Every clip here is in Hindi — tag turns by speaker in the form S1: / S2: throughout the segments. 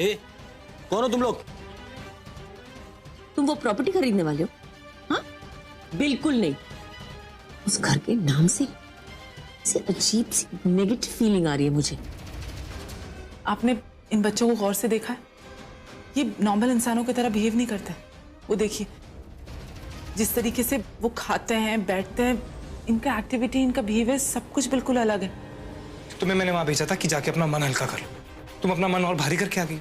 S1: ए, कौन हो तुम लोग?
S2: तुम वो प्रॉपर्टी खरीदने वाले हो? हाँ, बिल्कुल नहीं। उस घर के नाम से अजीब सी नेगेटिव फीलिंग आ रही है मुझे।
S3: आपने इन बच्चों को गौर से देखा है? ये नॉर्मल इंसानों की तरह बिहेव नहीं करते। वो देखिए, जिस तरीके से वो खाते हैं, बैठते हैं, इनका एक्टिविटी, इनका बिहेवियर सब कुछ बिल्कुल अलग है।
S4: तुम्हें मैंने वहां भेजा था कि जाके अपना मन हल्का कर लो। तुम अपना मन और भारी करके आ गई।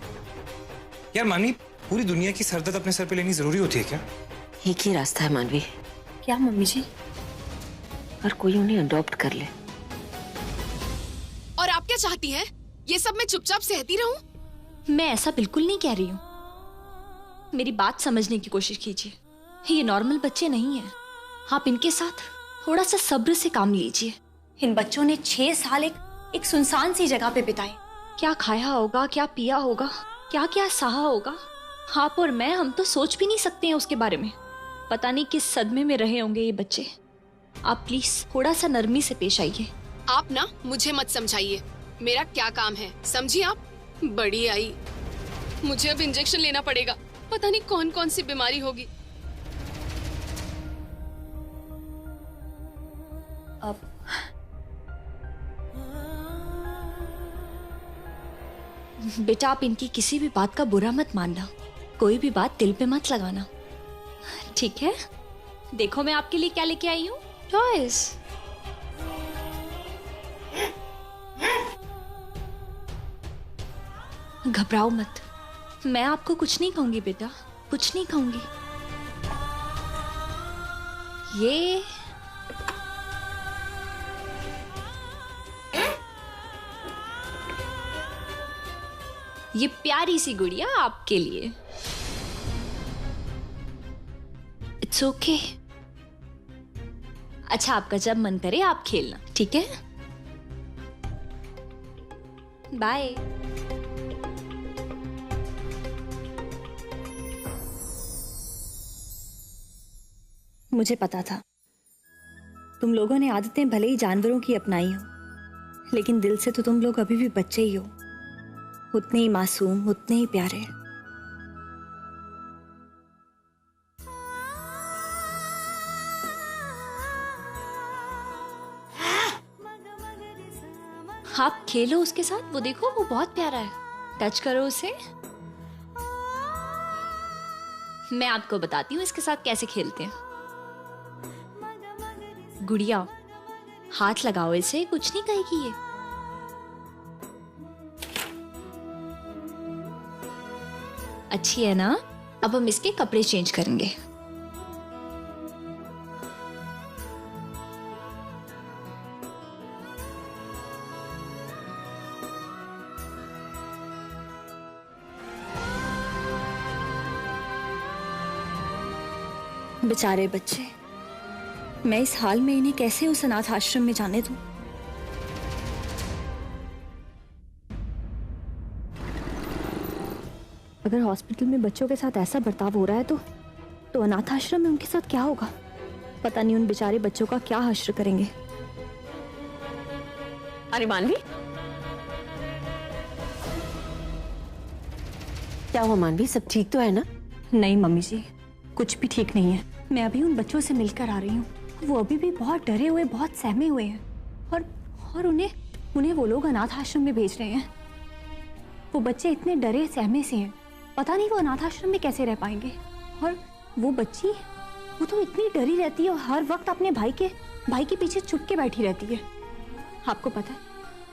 S4: यार मानवी, पूरी दुनिया की सरदर्द अपने सर पे लेनी जरूरी होती है क्या?
S2: एक ही रास्ता है मानवी।
S5: क्या मम्मी जी?
S2: और कोई उन्हें अडॉप्ट कर ले।
S6: और आप क्या चाहती हैं? ये सब मैं चुपचाप सहती रहूं?
S5: मैं ऐसा बिल्कुल नहीं कह रही हूँ। मेरी बात समझने की कोशिश कीजिए। ये नॉर्मल बच्चे नहीं हैं। आप इनके साथ थोड़ा सा सब्र से काम लीजिए। इन बच्चों ने 6 साल एक सुनसान सी जगह पे बिताए। क्या खाया होगा, क्या पिया होगा, क्या क्या सहा होगा, आप और मैं, हम तो सोच भी नहीं सकते हैं उसके बारे में। पता नहीं किस सदमे में रहे होंगे ये बच्चे। आप प्लीज थोड़ा सा नरमी से पेश आइए।
S6: आप ना मुझे मत समझाइए, मेरा क्या काम है, समझिए आप। बड़ी आई, मुझे अब इंजेक्शन लेना पड़ेगा। पता नहीं कौन कौन सी बीमारी होगी।
S5: अब बेटा, आप इनकी किसी भी बात का बुरा मत मानना। कोई भी बात दिल पे मत लगाना, ठीक है? देखो मैं आपके लिए क्या लेके आई हूँ। टॉयज। घबराओ मत, मैं आपको कुछ नहीं कहूंगी बेटा, कुछ नहीं कहूंगी। ये प्यारी सी गुड़िया आपके लिए। It's okay. अच्छा, आपका जब मन करे आप खेलना, ठीक है? बाय।
S7: मुझे पता था तुम लोगों ने आदतें भले ही जानवरों की अपनाई हो, लेकिन दिल से तो तुम लोग अभी भी बच्चे ही हो। उतने ही मासूम, उतने ही प्यारे।
S5: आप खेलो उसके साथ, वो देखो वो बहुत प्यारा है। टच करो उसे। मैं आपको बताती हूँ इसके साथ कैसे खेलते हैं। गुड़िया, हाथ लगाओ इसे, कुछ नहीं कहेगी ये। अच्छी है ना? अब हम इसके कपड़े चेंज करेंगे।
S7: बेचारे बच्चे, मैं इस हाल में इन्हें कैसे उस अनाथ आश्रम में जाने दूं? अगर हॉस्पिटल में बच्चों के साथ ऐसा बर्ताव हो रहा है तो अनाथ आश्रम में उनके साथ क्या होगा? पता नहीं उन बेचारे बच्चों का क्या हश्र करेंगे।
S2: अरे मानवी, क्या हुआ मानवी? सब ठीक तो है ना?
S7: नहीं मम्मी जी, कुछ भी ठीक नहीं है। मैं अभी उन बच्चों से मिलकर आ रही हूँ। वो अभी भी बहुत डरे हुए, बहुत सहमे हुए हैं, और उन्हें वो लोग अनाथ आश्रम में भेज रहे हैं। वो बच्चे इतने डरे सहमे से हैं, पता नहीं वो अनाथ आश्रम में कैसे रह पाएंगे। और वो बच्ची, वो तो इतनी डरी रहती है और हर वक्त अपने भाई के पीछे छुप के बैठी रहती है। आपको पता है,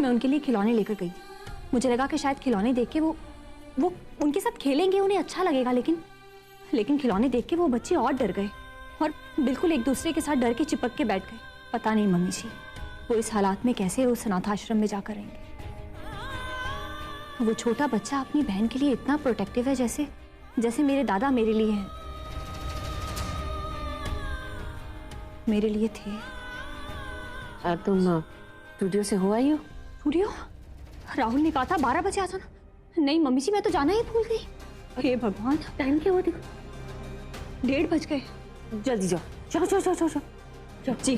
S7: मैं उनके लिए खिलौने लेकर गई थी। मुझे लगा कि शायद खिलौने देख के वो उनके साथ खेलेंगे, उन्हें अच्छा लगेगा, लेकिन खिलौने देख के वो बच्चे और डर गए और बिल्कुल एक दूसरे के साथ डर के चिपक के बैठ गए। पता नहीं मम्मी जी, वो इस हालात में कैसे उस अनाथ आश्रम में जाकर रहेंगे। वो छोटा बच्चा अपनी बहन के लिए इतना प्रोटेक्टिव है, जैसे मेरे दादा मेरे लिए हैं, मेरे लिए थे।
S2: तुम स्टूडियो से हो आई हो?
S7: स्टूडियो? राहुल ने कहा था 12 बजे आ जाना। नहीं मम्मी जी, मैं तो जाना ही भूल गई। हे भगवान, टाइम क्या हुआ देखो, 1:30 बज गए।
S2: जल्दी जाओ, जाओ
S7: जी।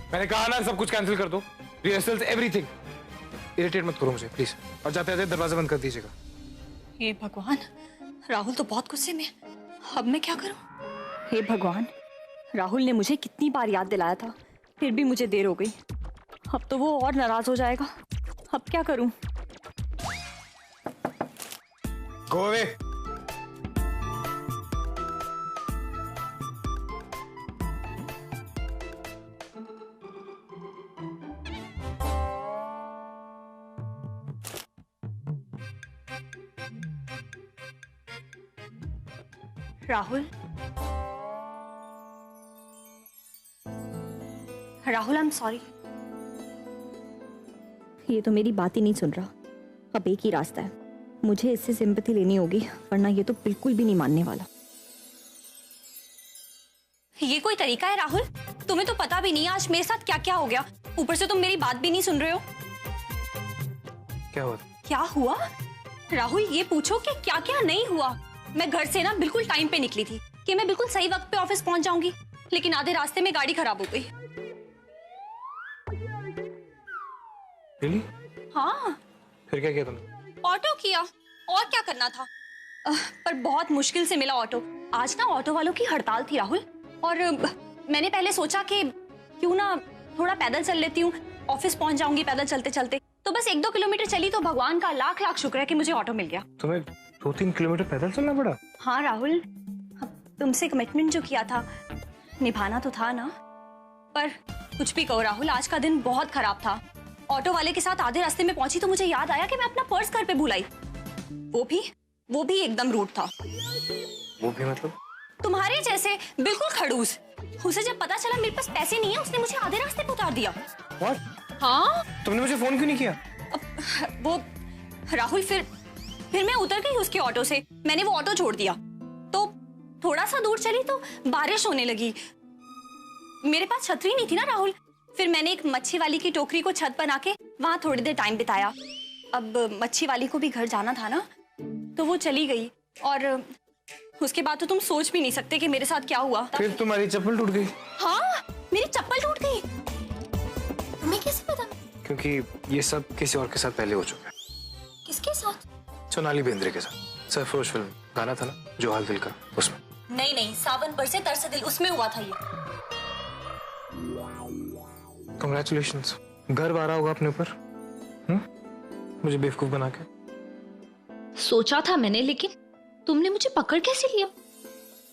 S4: मैंने कहा ना सब कुछ कैंसिल कर दो। Rehearsals, everything. इरिटेट मत करो मुझे प्लीज, और जाते जाते दरवाजा बंद कर दीजिएगा।
S7: हे भगवान, राहुल तो बहुत गुस्से में। अब मैं क्या करूं? हे भगवान, राहुल ने मुझे कितनी बार याद दिलाया था, फिर भी मुझे देर हो गई। अब तो वो और नाराज हो जाएगा। अब क्या करूं?
S4: Go away.
S7: Rahul, Rahul, I am sorry. ये तो मेरी बात ही नहीं सुन रहा। अब एक ही रास्ता है, मुझे इससे सिंपैथी लेनी होगी, वरना ये तो बिल्कुल भी नहीं मानने वाला। ये कोई तरीका है राहुल? तुम्हें तो पता भी नहीं आज मेरे साथ क्या क्या हो गया। ऊपर से तुम मेरी बात भी नहीं सुन रहे हो।
S4: क्या हुआ?
S7: क्या हुआ? राहुल, ये पूछो कि क्या क्या नहीं हुआ। मैं घर से ना बिल्कुल टाइम पे निकली थी कि मैं बिल्कुल सही वक्त पे ऑफिस पहुंच जाऊंगी, लेकिन आधे रास्ते में गाड़ी खराब हो गई।
S4: Really?
S7: हाँ,
S4: फिर क्या किया तुमने?
S7: ऑटो किया, और क्या करना था। पर बहुत मुश्किल से मिला ऑटो। आज ना ऑटो वालों की हड़ताल थी राहुल, और मैंने पहले सोचा कि क्यों ना थोड़ा पैदल चल लेती हूँ, ऑफिस पहुंच जाऊंगी पैदल चलते चलते। तो बस 1-2 किलोमीटर चली तो भगवान का लाख लाख शुक्र है कि मुझे ऑटो मिल गया।
S4: तुम्हें 2-3 किलोमीटर पैदल चलना पड़ा?
S7: हाँ राहुल, तुमसे कमिटमेंट जो किया था निभाना तो था ना। पर कुछ भी कहो राहुल, आज का दिन बहुत खराब था। ऑटो वाले के साथ आधे रास्ते में पहुंची तो मुझे याद आया कि मैं अपना पर्स घर पे भूल आई। वो भी एकदम रूड था।
S4: वो भी मतलब? तुम्हारे
S7: जैसे, बिल्कुल खड़ूस। उसे जब पता चला मेरे पास पैसे नहीं है, उसने मुझे आधे रास्ते पे उतार दिया।
S4: What?
S7: हाँ,
S4: तुमने मुझे फोन क्यों नहीं किया?
S7: वो राहुल, फिर मैं उतर गई उसके ऑटो से। मैंने वो ऑटो छोड़ दिया तो थोड़ा सा दूर चली तो बारिश होने लगी। मेरे पास छतरी नहीं थी ना राहुल। फिर मैंने एक मच्छी वाली की टोकरी को छत बना के वहां थोड़ी देर टाइम बिताया। अब मच्छी वाली को भी घर जाना था ना, तो वो चली गई। और उसके बाद तो तुम सोच भी नहीं सकते कि मेरे साथ क्या हुआ।
S4: फिर तुम्हारी चप्पल टूट गई?
S7: हाँ, मेरी चप्पल टूट गई। तुम्हें कैसे पता?
S4: क्योंकि ये सब किसी और के साथ पहले हो चुका है।
S7: किसके साथ?
S4: सोनाली बेंद्रे के साथ। सरफरोश फिल्म गाना था ना, जो हाल दिल का, उसमें।
S7: नहीं, सावन बरसे तरसे दिल, उसमें हुआ था ये।
S4: कांग्रेचुलेशंस। गर्व आ रहा होगा अपने ऊपर, मुझे बेवकूफ बना के।
S5: सोचा था मैंने, लेकिन तुमने मुझे पकड़ कैसे लिया?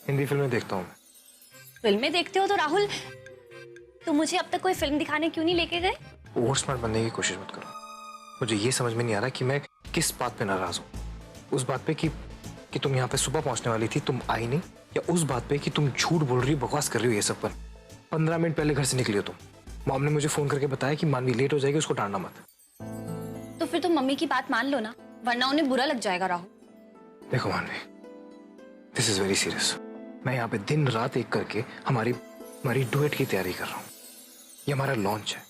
S4: हिंदी फिल्में देखता हूँ मैं।
S7: फिल्में देखते हो तो राहुल, तुम मुझे अब तक कोई फिल्म दिखाने क्यों नहीं लेके गए?
S4: ओवर स्मार्ट बनने की कोशिश मत करो। मुझे ये समझ में नहीं आ रहा कि मैं किस बात पे नाराज हूँ। उस बात पे कि तुम यहाँ पे सुबह पहुंचने वाली थी, तुम आई नहीं, या उस बात पे कि तुम झूठ बोल रही हो, बकवास कर रही हो ये सब पर। 15 मिनट पहले घर से निकली हो तुम। मॉम ने मुझे फोन करके बताया कि मानवी लेट हो जाएगी, उसको डांटना मत।
S7: तो फिर तुम मम्मी की बात मान लो ना, वरना उन्हें बुरा लग जाएगा राहुल।
S4: देखो मानवी, दिस इज वेरी सीरियस। मैं यहाँ पे दिन रात एक करके हमारी डुएट की तैयारी कर रहा हूँ। ये हमारा लॉन्च है।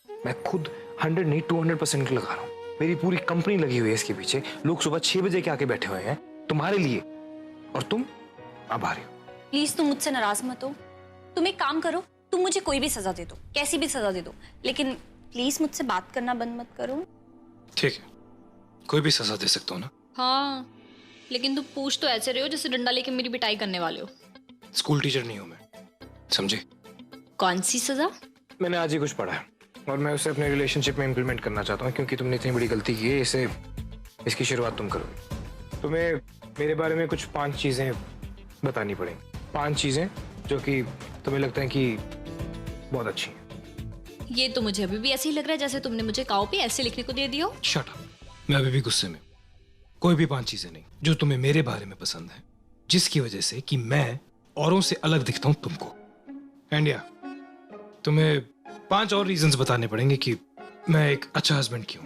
S4: मैं खुद 100 नहीं 200% लगा रहा हूँ। मेरी पूरी कंपनी लगी हुई है इसके पीछे। लोग सुबह 6 बजे के आके बैठे हुए हैं तुम्हारे लिए, और तुम अब आ रही हो।
S7: प्लीज तुम मुझसे नाराज मत हो। तुम एक काम करो, तुम मुझे कोई भी सजा दे दो, कैसी भी सजा दे दो, लेकिन प्लीज मुझसे बात करना बंद मत करो।
S4: ठीक है, कोई भी सजा दे सकता हूँ ना।
S5: हाँ, लेकिन तुम पूछ तो ऐसे रहे हो जैसे डंडा लेके मेरी पिटाई करने वाले हो।
S4: स्कूल टीचर नहीं हूँ मैं, समझे?
S5: कौन सी सजा?
S4: मैंने आज ही कुछ पढ़ा है और मैं उसे अपने रिलेशनशिप में इम्प्लीमेंट करना चाहता हूँ, क्योंकि तुमने इतनी बड़ी गलती की है। इसकी शुरुआत तुम करोगे। तुम्हें मेरे बारे में कुछ 5 चीजें बतानी पड़ेंगी। 5 चीजें जो कि तुम्हें लगता है कि बहुत अच्छी हैं।
S5: ये तो मुझे अभी भी ऐसे ही लग रहा है जैसे तुमने मुझे काओ पे ऐसे लिखने को दे दिया हो।
S4: शट अप, मैं अभी भी गुस्से में हूं। कोई भी 5 चीजें नहीं जो तुम्हें मेरे बारे में पसंद है, जिसकी वजह से कि मैं औरों से अलग दिखता हूं तुमको। एंड या तुम्हें 5 और रीजंस बताने पड़ेंगे कि मैं एक अच्छा हस्बैंड क्यों।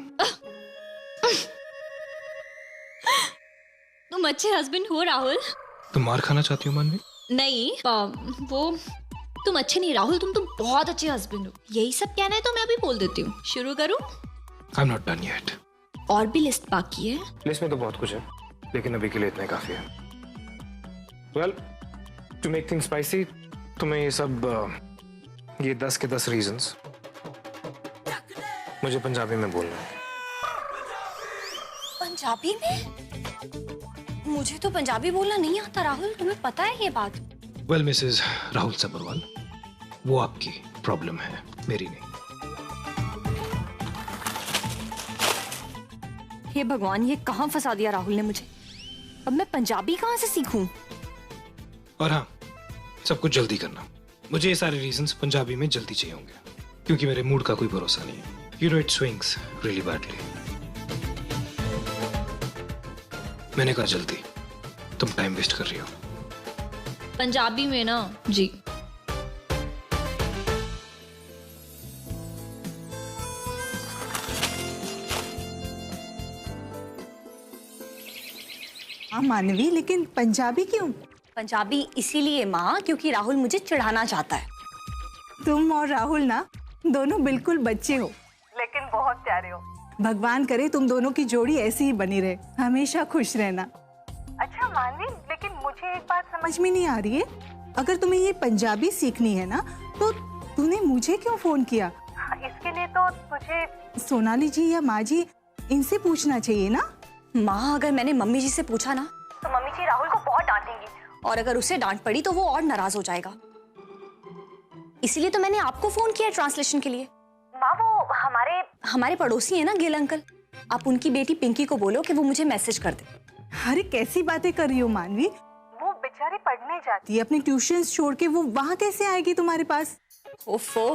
S5: तुम अच्छे हस्बैंड हो राहुल।
S4: तुम मार खाना चाहती हो मानवी?
S5: नहीं, वो तुम अच्छे नहीं राहुल, तुम बहुत अच्छे हस्बैंड हो। यही सब कहना है तो मैं अभी बोल देती हूँ। शुरू करूँ?
S4: I am not done yet.
S5: और भी लिस्ट बाकी है।
S4: लिस्ट में तो बहुत कुछ है, लेकिन अभी के लिए इतना काफी है। Well, to make things spicy, तुम्हें ये सब ये 10 के 10 रीजंस मुझे पंजाबी में बोलना है।
S7: पंजाबी में? मुझे तो पंजाबी बोलना नहीं आता राहुल, तुम्हें पता है ये बात?
S4: वेल मिसेस राहुल सब्रवाल, वो आपकी प्रॉब्लम है, मेरी नहीं।
S7: हे भगवान, ये कहाँ फंसा दिया राहुल ने मुझे। अब मैं पंजाबी कहाँ से सीखूं?
S4: और हाँ, सब कुछ जल्दी करना। मुझे ये सारे रीजंस पंजाबी में जल्दी चाहिए होंगे, क्योंकि मेरे मूड का कोई भरोसा नहीं है। You know it swings really badly. मैंने कहा जल्दी, तुम टाइम वेस्ट कर रही हो।
S5: पंजाबी में ना जी।
S8: हाँ मानवी, लेकिन पंजाबी क्यों?
S7: पंजाबी इसीलिए माँ क्योंकि राहुल मुझे चिढ़ाना चाहता है।
S8: तुम और राहुल ना दोनों बिल्कुल बच्चे हो, लेकिन बहुत प्यारे हो। भगवान करे तुम दोनों की जोड़ी ऐसी ही बनी रहे, हमेशा खुश रहना। अच्छा मानवी, लेकिन मुझे एक बात समझ में नहीं आ रही है, अगर तुम्हें ये पंजाबी सीखनी है ना तो तूने मुझे क्यों फोन किया? इसके लिए तो तुझे सोनाली जी या माँ जी इनसे पूछना चाहिए ना।
S7: माँ, अगर मैंने मम्मी जी से पूछा ना तो मम्मी जी राहुल को बहुत डांटेंगी, और अगर उसे डांट पड़ी तो वो और नाराज हो जाएगा। इसीलिए तो मैंने आपको फोन किया ट्रांसलेशन के लिए। माँ, वो हमारे पड़ोसी है ना गिल अंकल, आप उनकी बेटी पिंकी को बोलो कि वो मुझे मैसेज कर दे।
S8: अरे कैसी बातें कर रही हो मानवी, वो बेचारी पढ़ने जाती है अपनी ट्यूशंस छोड़ के, वो वहाँ कैसे आएगी तुम्हारे पास?
S7: ओफो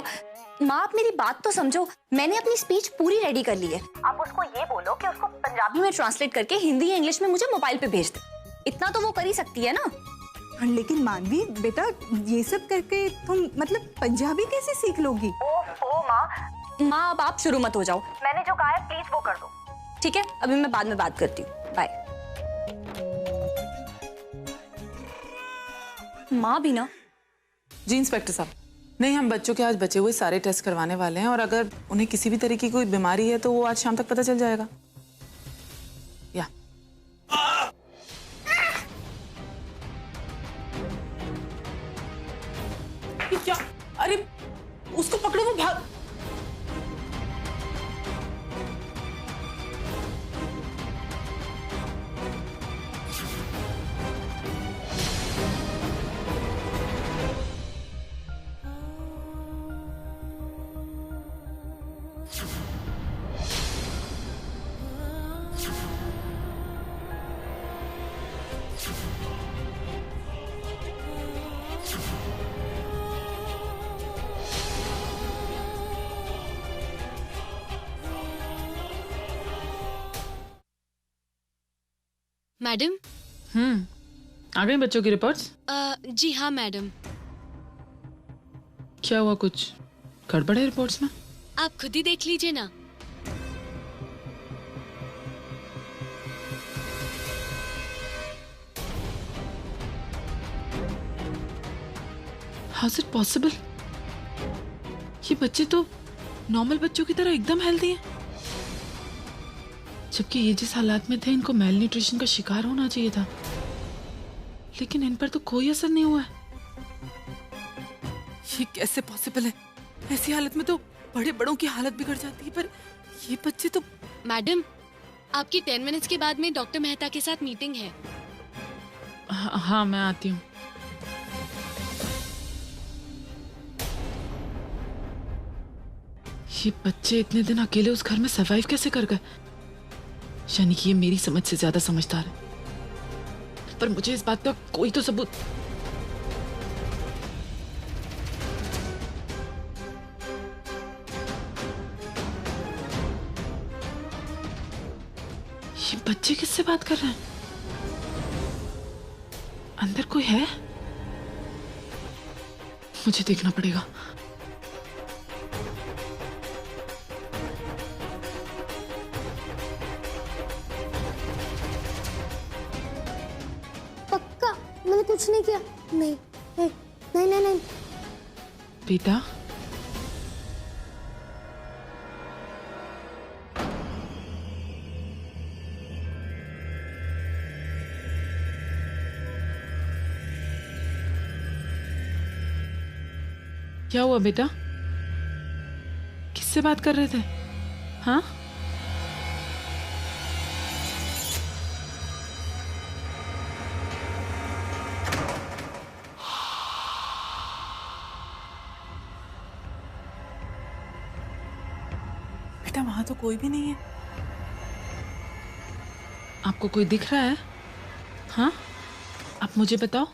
S7: माँ, आप मेरी बात तो समझो, मैंने अपनी स्पीच पूरी रेडी कर ली है। आप उसको ये बोलो कि उसको पंजाबी में ट्रांसलेट करके हिंदी या इंग्लिश में मुझे मोबाइल पे भेज दे। इतना तो वो कर ही सकती है ना।
S8: लेकिन मानवी बेटा, ये सब करके तुम मतलब पंजाबी कैसे सीख लोगी?
S7: ओफो माँ, अब आप शुरू मत हो जाओ। मैंने जो कहा है प्लीज वो कर दो, ठीक है? अभी मैं बाद में बात करती हूँ, बाय। माँ भी ना।
S3: जी इंस्पेक्टर साहब, नहीं, हम बच्चों के आज बचे हुए सारे टेस्ट करवाने वाले हैं, और अगर उन्हें किसी भी तरह की कोई बीमारी है तो वो आज शाम तक पता चल जाएगा। या ये क्या? अरे उसको पकड़ो, वो भाग।
S6: मैडम।
S3: आ गई बच्चों की रिपोर्ट्स?
S6: जी हाँ मैडम।
S3: क्या हुआ, कुछ गड़बड़ है रिपोर्ट्स में?
S6: आप खुद ही देख लीजिए ना।
S3: How is it possible? ये बच्चे तो नॉर्मल बच्चों की तरह एकदम हेल्दी हैं, जबकि ये जिस हालात में थे इनको मेल न्यूट्रिशन का शिकार होना चाहिए था, लेकिन इन पर तो कोई असर नहीं हुआ है। ये कैसे पॉसिबल है? ऐसी हालत में तो बड़े बड़ों की हालत बिगड़ जाती है, पर ये बच्चे तो।
S6: मैडम, आपकी 10 मिनट्स के बाद में डॉक्टर मेहता के साथ मीटिंग है।
S3: हाँ मैं आती हूँ। ये बच्चे इतने दिन अकेले उस घर में सर्वाइव कैसे कर गए? यानी कि ये मेरी समझ से ज्यादा समझदार है, पर मुझे इस बात का कोई तो सबूत। ये बच्चे किससे बात कर रहे हैं? अंदर कोई है? मुझे देखना पड़ेगा।
S9: मैंने कुछ नहीं किया। नहीं नहीं नहीं नहीं, नहीं।
S3: बेटा, क्या हुआ बेटा? किससे बात कर रहे थे? हाँ? बेटा वहां तो कोई भी नहीं है। आपको कोई दिख रहा है? हाँ, आप मुझे बताओ।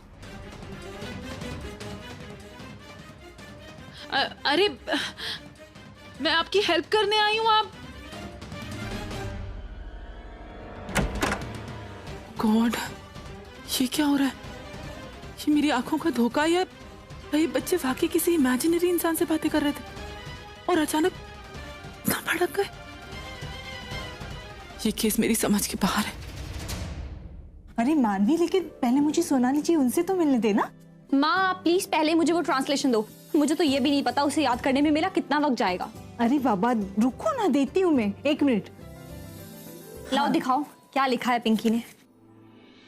S3: अरे मैं आपकी हेल्प करने आई हूं। आप गॉड, ये क्या हो रहा है? ये मेरी आंखों का धोखा या ये बच्चे वाकई किसी इमेजिनरी इंसान से बातें कर रहे थे और अचानक कहां भड़क गए? ये केस मेरी समझ के बाहर है।
S8: अरे मानवी, लेकिन पहले मुझे सोनाली जी उनसे तो मिलने देना।
S7: माँ प्लीज पहले मुझे वो ट्रांसलेशन दो। मुझे तो ये भी नहीं पता उसे याद करने में मेरा कितना वक्त जाएगा।
S8: अरे बाबा रुको ना, देती हूँ मैं, 1 मिनट।
S7: लाओ दिखाओ क्या लिखा है पिंकी ने।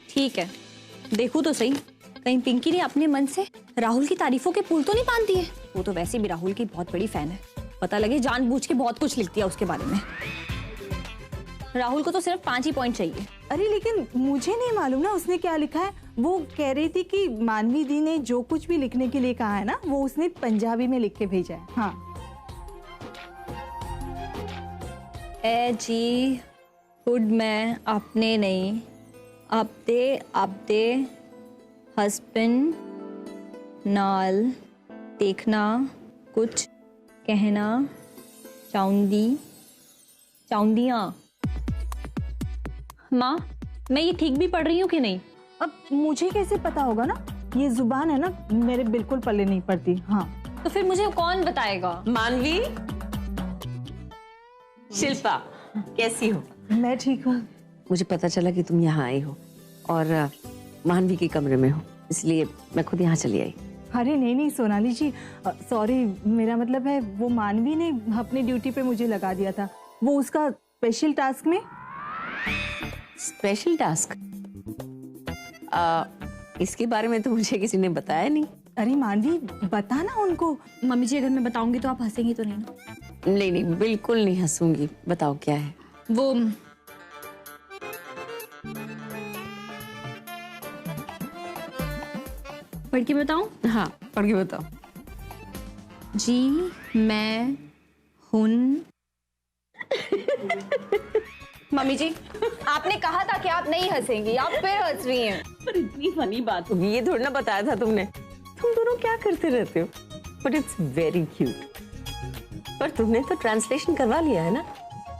S7: ठीक है, देखूं तो सही, कहीं पिंकी ने अपने मन से राहुल की तारीफों के पुल तो नहीं बांध दिए। वो तो वैसे भी राहुल की बहुत बड़ी फैन है, पता लगे जानबूझ के बहुत कुछ लिख दिया उसके बारे में। राहुल को तो सिर्फ 5 ही पॉइंट चाहिए।
S8: अरे लेकिन मुझे नहीं मालूम ना उसने क्या लिखा है। वो कह रही थी कि मानवी दी ने जो कुछ भी लिखने के लिए कहा है ना, वो उसने पंजाबी में लिख के भेजा है। हाँ
S7: ए जी हुड मैं अपने नहीं आपदे हस्बैंड नाल देखना कुछ कहना चाहूंदियां। माँ मैं ये ठीक भी पढ़ रही हूँ कि नहीं?
S8: अब मुझे कैसे पता होगा ना, ये जुबान है ना, मेरे बिल्कुल पल्ले नहीं पड़ती। हाँ
S7: तो फिर मुझे कौन बताएगा?
S2: मानवी, शिल्पा कैसी हो?
S8: मैं ठीक हूँ।
S2: मुझे पता चला कि तुम यहाँ आई हो और मानवी के कमरे में हो, इसलिए मैं खुद यहाँ चली आई।
S8: अरे नहीं सोनाली जी, सॉरी, मेरा मतलब है वो मानवी ने अपनी ड्यूटी पे मुझे लगा दिया था, वो उसका स्पेशल टास्क में।
S2: Special task? इसके बारे में तो मुझे किसी ने बताया नहीं।
S8: अरे मानवी बता ना उनको।
S7: मम्मी जी अगर मैं बताऊंगी तो आप हंसेंगी तो नहीं ना?
S2: नहीं बिल्कुल नहीं हंसूंगी। बताओ क्या है?
S7: वो पढ़ के बताऊं?
S2: हाँ पढ़ के बताओ।
S7: जी मैं हुन मम्मी जी आपने कहा था कि आप नहीं हंसेंगी, आप फिर हंस रही हैं।
S2: पर इतनी फनी बात होगी ये थोड़ा ना बताया था तुमने। तुम दोनों क्या करते रहते हो? But it's very cute. पर तुमने तो ट्रांसलेशन करवा लिया है ना,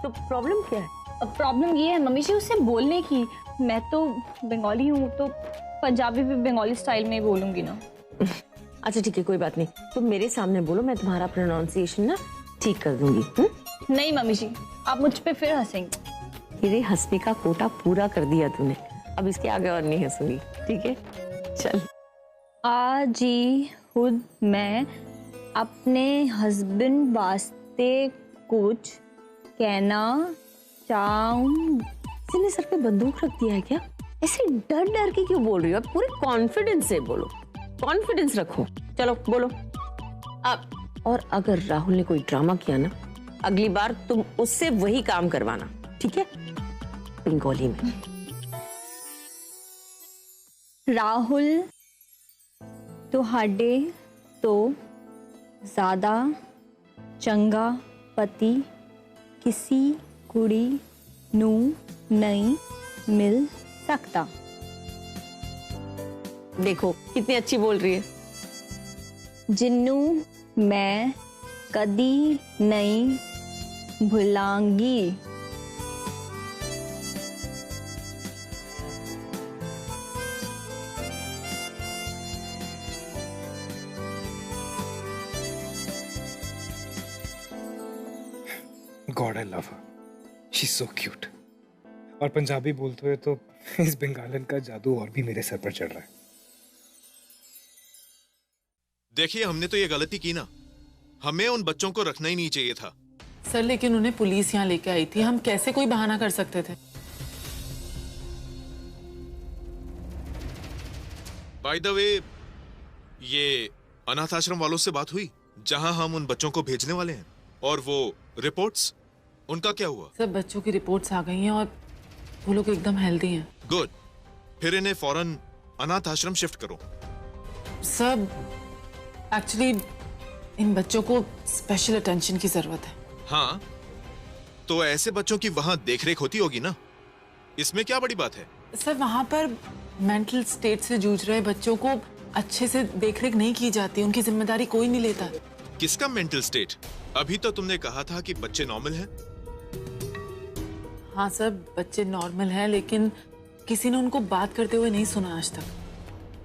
S2: तो प्रॉब्लम क्या है?
S7: अब प्रॉब्लम ये है मम्मी जी उससे बोलने की। मैं तो बंगाली हूँ तो पंजाबी भी बंगाली स्टाइल में ही बोलूंगी ना।
S2: अच्छा ठीक है कोई बात नहीं, तुम मेरे सामने बोलो, मैं तुम्हारा प्रोनाउंसिएशन ना ठीक कर दूंगी।
S7: नहीं मम्मी जी आप मुझ पे फिर हंसेंगे।
S2: मेरे हंसने का कोटा पूरा कर दिया तूने, अब इसके आगे और नहीं हंसूंगी, ठीक है? चल।
S7: जी खुद मैं अपने हस्बैंड वास्ते कुछ कहना चाहूं।
S2: इसने सर पे बंदूक रख दिया है क्या? ऐसे डर डर के क्यों बोल रही हो? पूरे कॉन्फिडेंस से बोलो, कॉन्फिडेंस रखो। चलो बोलो अब। और अगर राहुल ने कोई ड्रामा किया ना, अगली बार तुम उससे वही काम करवाना, ठीक है? बंगाली में।
S7: राहुल तुहाडे तो ज्यादा चंगा पति किसी कुड़ी नू नहीं मिल सकता।
S2: देखो कितनी अच्छी बोल रही है।
S7: जिन्नू मैं कदी नहीं भुलांगी।
S4: God, I love her. She's so cute. और पंजाबी बोलते हुए तो इस बंगालन का जादू और भी मेरे सर पर चढ़ रहा है।
S10: देखिए हमने तो ये गलती की ना, हमें उन बच्चों को रखना ही नहीं चाहिए था।
S3: सर लेकिन उन्हें पुलिस यहाँ लेके आई थी, हम कैसे कोई बहाना कर सकते थे?
S10: बाय द वे, ये अनाथ आश्रम वालों से बात हुई जहां हम उन बच्चों को भेजने वाले हैं, और वो रिपोर्ट्स उनका क्या हुआ?
S3: सब बच्चों की रिपोर्ट्स आ गई हैं और वो लोग एकदम हेल्दी हैं।
S10: गुड। फिर इन्हें फौरन अनाथ आश्रम शिफ्ट करो।
S3: सब एक्चुअली इन बच्चों को स्पेशल अटेंशन की जरूरत है।
S10: हाँ, तो ऐसे बच्चों की वहां देखरेख होती होगी ना, इसमें क्या बड़ी बात है?
S3: सर वहां पर मेंटल स्टेट से जूझ रहे बच्चों को अच्छे से देखरेख नहीं की जाती, उनकी जिम्मेदारी कोई नहीं लेता।
S10: किसका मेंटल स्टेट? अभी तो तुमने कहा था कि बच्चे नॉर्मल हैं।
S3: हाँ सर, बच्चे नॉर्मल हैं, लेकिन किसी ने उनको बात करते हुए नहीं सुना आज तक।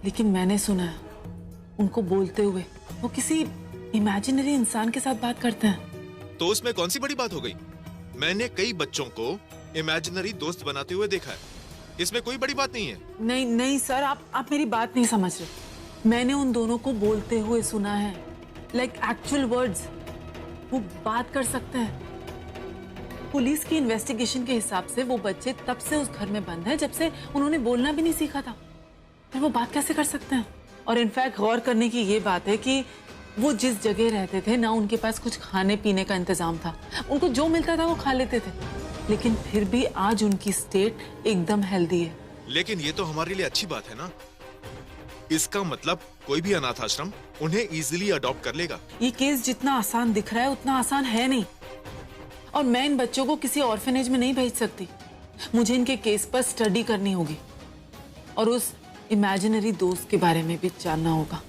S3: लेकिन मैंने सुना है उनको बोलते हुए। वो किसी इमेजिनरी इंसान के साथ बात करते हैं।
S10: तो उसमें कौन सी बड़ी बात हो गई? मैंने कई बच्चों को इमेजिनरी दोस्त बनाते हुए देखा है, इसमें कोई बड़ी बात नहीं है।
S3: नहीं नहीं सर, आप मेरी बात नहीं समझ रहे। मैंने उन दोनों को बोलते हुए सुना है, लाइक एक्चुअल वर्ड्स। वो बात कर सकते हैं। पुलिस की इन्वेस्टिगेशन के हिसाब से वो बच्चे तब से उस घर में बंद हैं जब से उन्होंने बोलना भी नहीं सीखा था। फिर वो बात कैसे कर सकते हैं? और इनफैक्ट गौर करने की ये बात है कि वो जिस जगह रहते थे ना, उनके पास कुछ खाने पीने का इंतजाम था। उनको जो मिलता था वो खा लेते थे, लेकिन फिर भी आज उनकी स्टेट एकदम हेल्दी है।
S10: लेकिन ये तो हमारे लिए अच्छी बात है ना। इसका मतलब कोई भी अनाथ आश्रम उन्हें इजीली अडॉप्ट कर लेगा।
S3: ये केस जितना आसान दिख रहा है उतना आसान है नहीं, और मैं इन बच्चों को किसी ऑर्फनेज में नहीं भेज सकती। मुझे इनके केस पर स्टडी करनी होगी और उस इमेजिनरी दोस्त के बारे में भी जानना होगा।